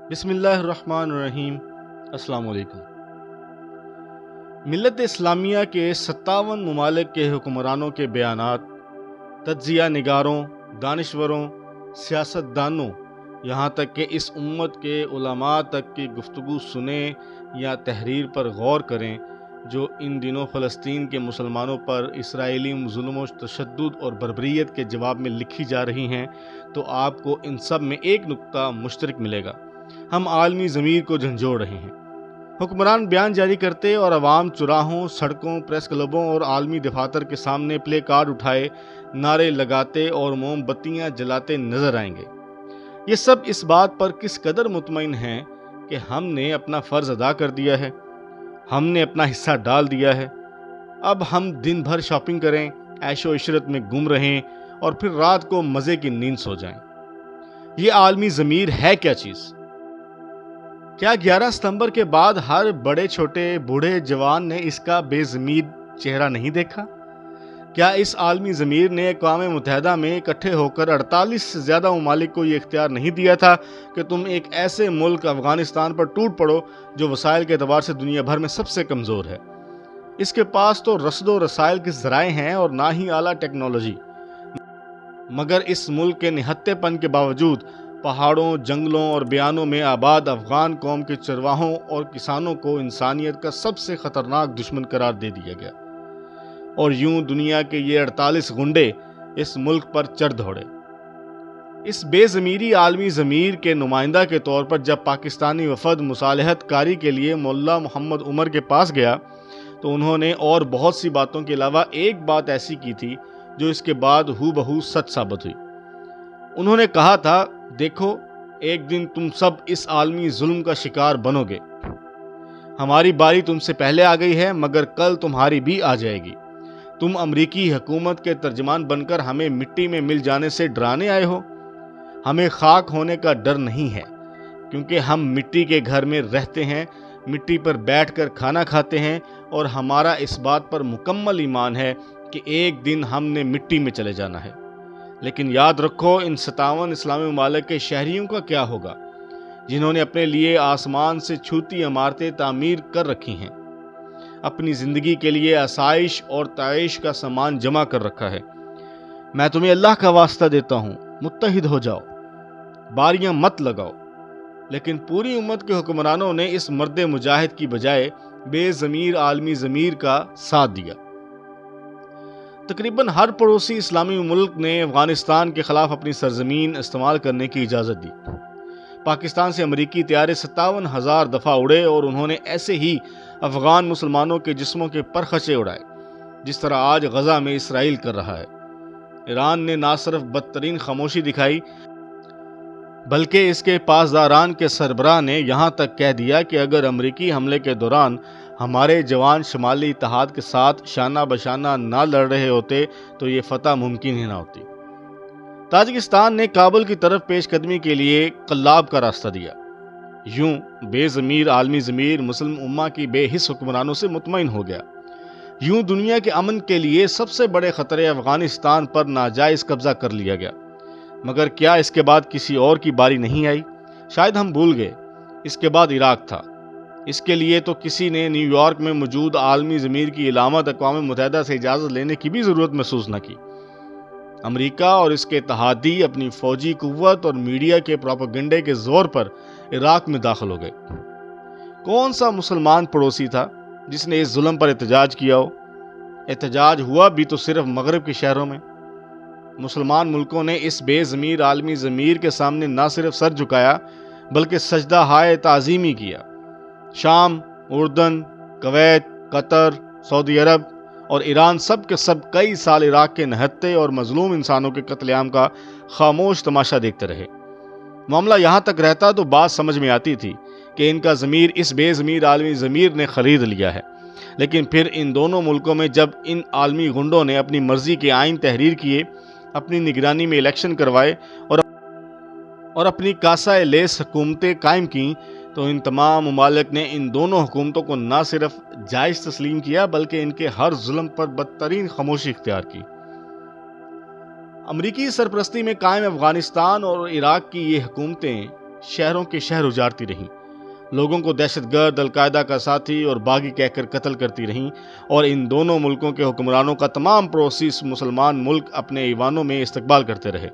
بسم اللہ الرحمن الرحیم۔ السلام علیکم۔ ملت اسلامیہ کے 57 ممالک کے حکمرانوں کے بیانات، تجزیہ نگاروں، دانشوروں، سیاستدانوں، یہاں تک کہ اس امت کے علماء تک کی گفتگو سنیں یا تحریر پر غور کریں جو ان دنوں فلسطین کے مسلمانوں پر اسرائیلی ظلم و تشدد اور بربریت کے جواب میں لکھی جا رہی ہیں، تو آپ کو ان سب میں ایک نقطہ مشترک ملے گا: ہم عالمی ضمیر کو جھنجھوڑ رہے ہیں۔ حکمران بیان جاری کرتے اور عوام چراہوں، سڑکوں، پریس کلبوں اور عالمی دفاتر کے سامنے پلے کارڈ اٹھائے نعرے لگاتے اور موم بتیاں جلاتے نظر آئیں گے۔ یہ سب اس بات پر کس قدر مطمئن ہیں کہ ہم نے اپنا فرض ادا کر دیا ہے، ہم نے اپنا حصہ ڈال دیا ہے، اب ہم دن بھر شاپنگ کریں، عیش و عشرت میں گم رہیں اور پھر رات کو مزے کی نیند سو جائیں۔ یہ عالمی ضمیر ہے کیا چیز؟ کیا 11 ستمبر کے بعد ہر بڑے چھوٹے بوڑھے جوان نے اس کا بے ضمیر چہرہ نہیں دیکھا؟ کیا اس عالمی ضمیر نے اقوام متحدہ میں اکٹھے ہو کر 48 سے زیادہ ممالک کو یہ اختیار نہیں دیا تھا کہ تم ایک ایسے ملک افغانستان پر ٹوٹ پڑو جو وسائل کے اعتبار سے دنیا بھر میں سب سے کمزور ہے؟ اس کے پاس تو رسد و رسائل کے ذرائع ہیں اور نہ ہی اعلیٰ ٹیکنالوجی، مگر اس ملک کے نہتے پن کے باوجود پہاڑوں، جنگلوں اور بیانوں میں آباد افغان قوم کے چرواہوں اور کسانوں کو انسانیت کا سب سے خطرناک دشمن قرار دے دیا گیا، اور یوں دنیا کے یہ 48 غنڈے اس ملک پر چڑھ دوڑے۔ اس بے ضمیری عالمی ضمیر کے نمائندہ کے طور پر جب پاکستانی وفد مصالحت کاری کے لیے مولا محمد عمر کے پاس گیا تو انہوں نے اور بہت سی باتوں کے علاوہ ایک بات ایسی کی تھی جو اس کے بعد ہو بہو سچ ثابت ہوئی۔ انہوں نے کہا تھا، دیکھو ایک دن تم سب اس عالمی ظلم کا شکار بنو گے، ہماری باری تم سے پہلے آ گئی ہے مگر کل تمہاری بھی آ جائے گی۔ تم امریکی حکومت کے ترجمان بن کر ہمیں مٹی میں مل جانے سے ڈرانے آئے ہو؟ ہمیں خاک ہونے کا ڈر نہیں ہے، کیونکہ ہم مٹی کے گھر میں رہتے ہیں، مٹی پر بیٹھ کر کھانا کھاتے ہیں، اور ہمارا اس بات پر مکمل ایمان ہے کہ ایک دن ہم نے مٹی میں چلے جانا ہے۔ لیکن یاد رکھو، ان 57 اسلامی ممالک کے شہریوں کا کیا ہوگا جنہوں نے اپنے لیے آسمان سے چھوتی عمارتیں تعمیر کر رکھی ہیں، اپنی زندگی کے لیے آسائش اور تعیش کا سامان جمع کر رکھا ہے؟ میں تمہیں اللہ کا واسطہ دیتا ہوں، متحد ہو جاؤ، باریاں مت لگاؤ۔ لیکن پوری امت کے حکمرانوں نے اس مرد مجاہد کی بجائے بے ضمیر عالمی ضمیر کا ساتھ دیا۔ تقریباً ہر پڑوسی اسلامی ملک نے افغانستان کے خلاف اپنی سرزمین استعمال کرنے کی اجازت دی۔ پاکستان سے امریکی طیارے 57,000 دفعہ اڑے اور انہوں نے ایسے ہی افغان مسلمانوں کے جسموں کے پرخچے اڑائے، جس طرح آج غزہ میں اسرائیل کر رہا ہے۔ ایران نے نہ صرف بدترین خاموشی دکھائی بلکہ اس کے پاسداران کے سربراہ نے یہاں تک کہہ دیا کہ اگر امریکی حملے کے دوران ہمارے جوان شمالی اتحاد کے ساتھ شانہ بشانہ نہ لڑ رہے ہوتے تو یہ فتح ممکن ہی نہ ہوتی۔ تاجکستان نے کابل کی طرف پیش قدمی کے لیے قلاب کا راستہ دیا۔ یوں بے ضمیر عالمی ضمیر مسلم امہ کی بے حس حکمرانوں سے مطمئن ہو گیا۔ یوں دنیا کے امن کے لیے سب سے بڑے خطرے افغانستان پر ناجائز قبضہ کر لیا گیا۔ مگر کیا اس کے بعد کسی اور کی باری نہیں آئی؟ شاید ہم بھول گئے، اس کے بعد عراق تھا۔ اس کے لیے تو کسی نے نیو یارک میں موجود عالمی ضمیر کی علامت اقوام متحدہ سے اجازت لینے کی بھی ضرورت محسوس نہ کی۔ امریکہ اور اس کے اتحادی اپنی فوجی قوت اور میڈیا کے پروپیگنڈے کے زور پر عراق میں داخل ہو گئے۔ کون سا مسلمان پڑوسی تھا جس نے اس ظلم پر احتجاج کیا ہو؟ احتجاج ہوا بھی تو صرف مغرب کے شہروں میں۔ مسلمان ملکوں نے اس بے ضمیر عالمی ضمیر کے سامنے نہ صرف سر جھکایا بلکہ سجدہ ہائے تعظیمی کیا۔ شام، اردن، کویت، قطر، سعودی عرب اور ایران سب کے سب کئی سال عراق کے نہتے اور مظلوم انسانوں کے قتل عام کا خاموش تماشا دیکھتے رہے۔ معاملہ یہاں تک رہتا تو بات سمجھ میں آتی تھی کہ ان کا ضمیر اس بے ضمیر عالمی ضمیر نے خرید لیا ہے۔ لیکن پھر ان دونوں ملکوں میں جب ان عالمی غنڈوں نے اپنی مرضی کے آئین تحریر کیے، اپنی نگرانی میں الیکشن کروائے اور اپنی کاسہ لیس حکومتیں قائم کیں، تو ان تمام ممالک نے ان دونوں حکومتوں کو نہ صرف جائز تسلیم کیا بلکہ ان کے ہر ظلم پر بدترین خاموشی اختیار کی۔ امریکی سرپرستی میں قائم افغانستان اور عراق کی یہ حکومتیں شہروں کے شہر اجارتی رہیں، لوگوں کو دہشت گرد، القاعدہ کا ساتھی اور باغی کہہ کر قتل کرتی رہیں، اور ان دونوں ملکوں کے حکمرانوں کا تمام پڑوسی مسلمان ملک اپنے ایوانوں میں استقبال کرتے رہے۔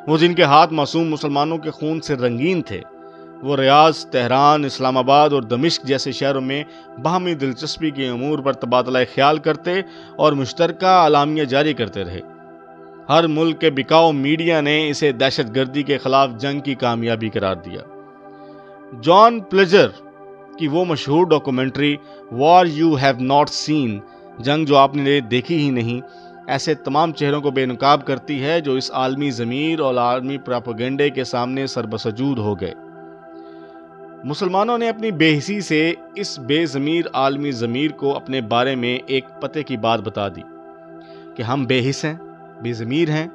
وہ جن کے ہاتھ معصوم مسلمانوں کے خون سے رنگین تھے، وہ ریاض، تہران، اسلام آباد اور دمشق جیسے شہروں میں باہمی دلچسپی کے امور پر تبادلہ خیال کرتے اور مشترکہ اعلامیہ جاری کرتے رہے۔ ہر ملک کے بکاؤ میڈیا نے اسے دہشت گردی کے خلاف جنگ کی کامیابی قرار دیا۔ جان پلجر کی وہ مشہور documentary war you have not seen, جنگ جو آپ نے دیکھی ہی نہیں، ایسے تمام چہروں کو بے نقاب کرتی ہے جو اس عالمی ضمیر اور عالمی پراپیگنڈے کے سامنے سربسجود ہو گئے۔ مسلمانوں نے اپنی بے حسی سے اس بے ضمیر عالمی ضمیر کو اپنے بارے میں ایک پتے کی بات بتا دی کہ ہم بے حس ہیں، بے ضمیر ہیں،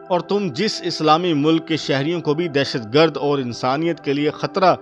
اور تم جس اسلامی ملک کے شہریوں کو بھی دہشت گرد اور انسانیت کے لیے خطرہ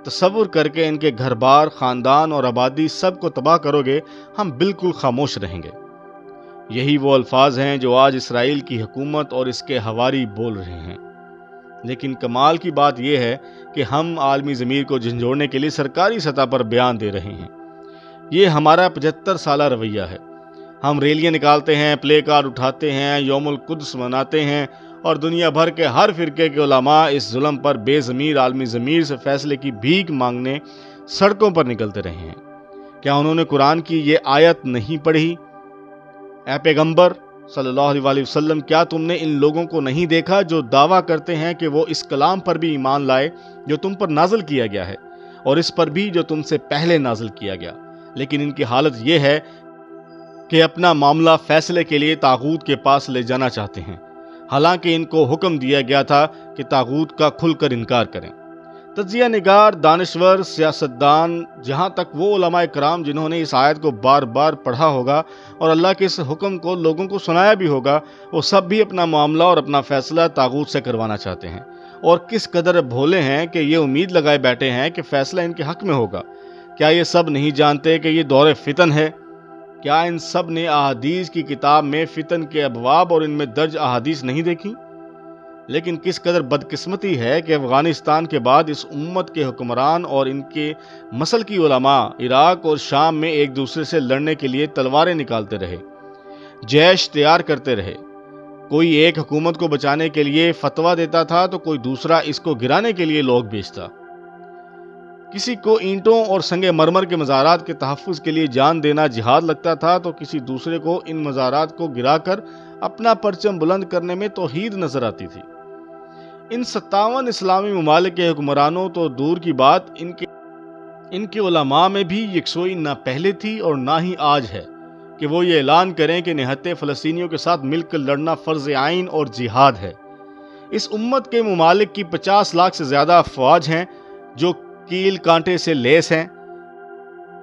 تصور کر کے ان کے گھر بار، خاندان اور آبادی سب کو تباہ کرو گے، ہم بالکل خاموش رہیں گے۔ یہی وہ الفاظ ہیں جو آج اسرائیل کی حکومت اور اس کے حواری بول رہے ہیں۔ لیکن کمال کی بات یہ ہے کہ ہم عالمی ضمیر کو جھنجھوڑنے کے لیے سرکاری سطح پر بیان دے رہے ہیں۔ یہ ہمارا 75 سالہ رویہ ہے۔ ہم ریلیاں نکالتے ہیں، پلے کارڈ اٹھاتے ہیں، یوم القدس مناتے ہیں، اور دنیا بھر کے ہر فرقے کے علماء اس ظلم پر بے ضمیر عالمی ضمیر سے فیصلے کی بھیک مانگنے سڑکوں پر نکلتے رہے ہیں۔ کیا انہوں نے قرآن کی یہ آیت نہیں پڑھی؟ اے پیغمبر صلی اللہ علیہ وسلم، کیا تم نے ان لوگوں کو نہیں دیکھا جو دعویٰ کرتے ہیں کہ وہ اس کلام پر بھی ایمان لائے جو تم پر نازل کیا گیا ہے، اور اس پر بھی جو تم سے پہلے نازل کیا گیا، لیکن ان کی حالت یہ ہے کہ اپنا معاملہ فیصلے کے لیے طاغوت کے پاس لے جانا چاہتے ہیں، حالانکہ ان کو حکم دیا گیا تھا کہ طاغوت کا کھل کر انکار کریں۔ تجزیہ نگار، دانشور، سیاستدان، جہاں تک وہ علماء کرام جنہوں نے اس آیت کو بار بار پڑھا ہوگا اور اللہ کے اس حکم کو لوگوں کو سنایا بھی ہوگا، وہ سب بھی اپنا معاملہ اور اپنا فیصلہ طاغوت سے کروانا چاہتے ہیں، اور کس قدر بھولے ہیں کہ یہ امید لگائے بیٹھے ہیں کہ فیصلہ ان کے حق میں ہوگا۔ کیا یہ سب نہیں جانتے کہ یہ دور فتن ہے؟ کیا ان سب نے احادیث کی کتاب میں فتن کے ابواب اور ان میں درج احادیث نہیں دیکھی؟ لیکن کس قدر بدقسمتی ہے کہ افغانستان کے بعد اس امت کے حکمران اور ان کے مسل کی علماء عراق اور شام میں ایک دوسرے سے لڑنے کے لیے تلواریں نکالتے رہے، جیش تیار کرتے رہے۔ کوئی ایک حکومت کو بچانے کے لیے فتویٰ دیتا تھا تو کوئی دوسرا اس کو گرانے کے لیے لوگ بھیجتا۔ کسی کو اینٹوں اور سنگ مرمر کے مزارات کے تحفظ کے لیے جان دینا جہاد لگتا تھا تو کسی دوسرے کو ان مزارات کو گرا کر اپنا پرچم بلند کرنے میں توحید نظر آتی تھی۔ ان 57 اسلامی ممالک کے حکمرانوں تو دور کی بات، ان کے علماء میں بھی یکسوئی نہ پہلے تھی اور نہ ہی آج ہے کہ وہ یہ اعلان کریں کہ نہتے فلسطینیوں کے ساتھ مل کر لڑنا فرض عین اور جہاد ہے۔ اس امت کے ممالک کی 50 لاکھ سے زیادہ افواج ہیں جو کیل کانٹے سے لیس ہیں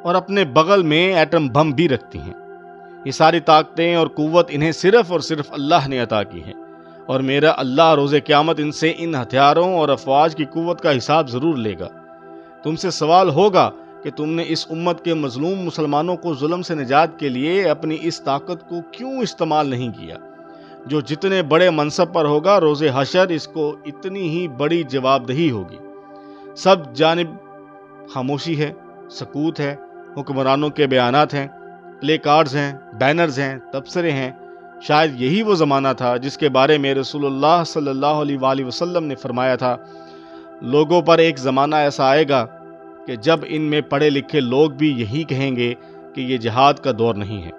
اور اپنے بغل میں ایٹم بم بھی رکھتی ہیں۔ یہ ساری طاقتیں اور قوت انہیں صرف اور صرف اللہ نے عطا کی ہے، اور میرا اللہ روز قیامت ان سے ان ہتھیاروں اور افواج کی قوت کا حساب ضرور لے گا۔ تم سے سوال ہوگا کہ تم نے اس امت کے مظلوم مسلمانوں کو ظلم سے نجات کے لیے اپنی اس طاقت کو کیوں استعمال نہیں کیا؟ جو جتنے بڑے منصب پر ہوگا، روز حشر اس کو اتنی ہی بڑی جواب دہی ہوگی۔ سب جانب خاموشی ہے، سکوت ہے، حکمرانوں کے بیانات ہیں، پلے کارڈز ہیں، بینرز ہیں، تبصرے ہیں۔ شاید یہی وہ زمانہ تھا جس کے بارے میں رسول اللہ صلی اللہ علیہ وآلہ وسلم نے فرمایا تھا، لوگوں پر ایک زمانہ ایسا آئے گا کہ جب ان میں پڑھے لکھے لوگ بھی یہی کہیں گے کہ یہ جہاد کا دور نہیں ہے۔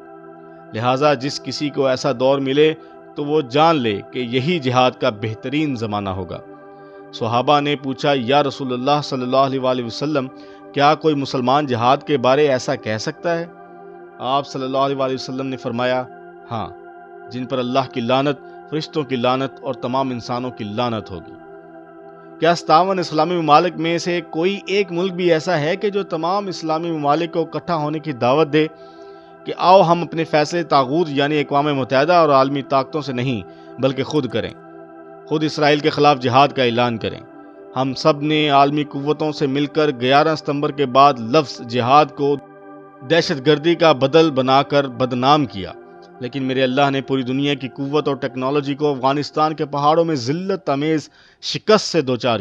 لہٰذا جس کسی کو ایسا دور ملے تو وہ جان لے کہ یہی جہاد کا بہترین زمانہ ہوگا۔ صحابہ نے پوچھا، یا رسول اللہ صلی اللہ علیہ وآلہ وسلم، کیا کوئی مسلمان جہاد کے بارے ایسا کہہ سکتا ہے؟ آپ صلی اللہ علیہ وآلہ وسلم نے فرمایا، ہاں، جن پر اللہ کی لعنت، فرشتوں کی لعنت اور تمام انسانوں کی لعنت ہوگی۔ کیا 57 اسلامی ممالک میں سے کوئی ایک ملک بھی ایسا ہے کہ جو تمام اسلامی ممالک کو اکٹھا ہونے کی دعوت دے کہ آؤ ہم اپنے فیصلے طاغوت یعنی اقوام متحدہ اور عالمی طاقتوں سے نہیں بلکہ خود کریں، خود اسرائیل کے خلاف جہاد کا اعلان کریں؟ ہم سب نے عالمی قوتوں سے مل کر 11 ستمبر کے بعد لفظ جہاد کو دہشت گردی کا بدل بنا کر بدنام کیا۔ لیکن میرے اللہ نے پوری دنیا کی قوت اور ٹیکنالوجی کو افغانستان کے پہاڑوں میں ذلت آمیز شکست سے دوچار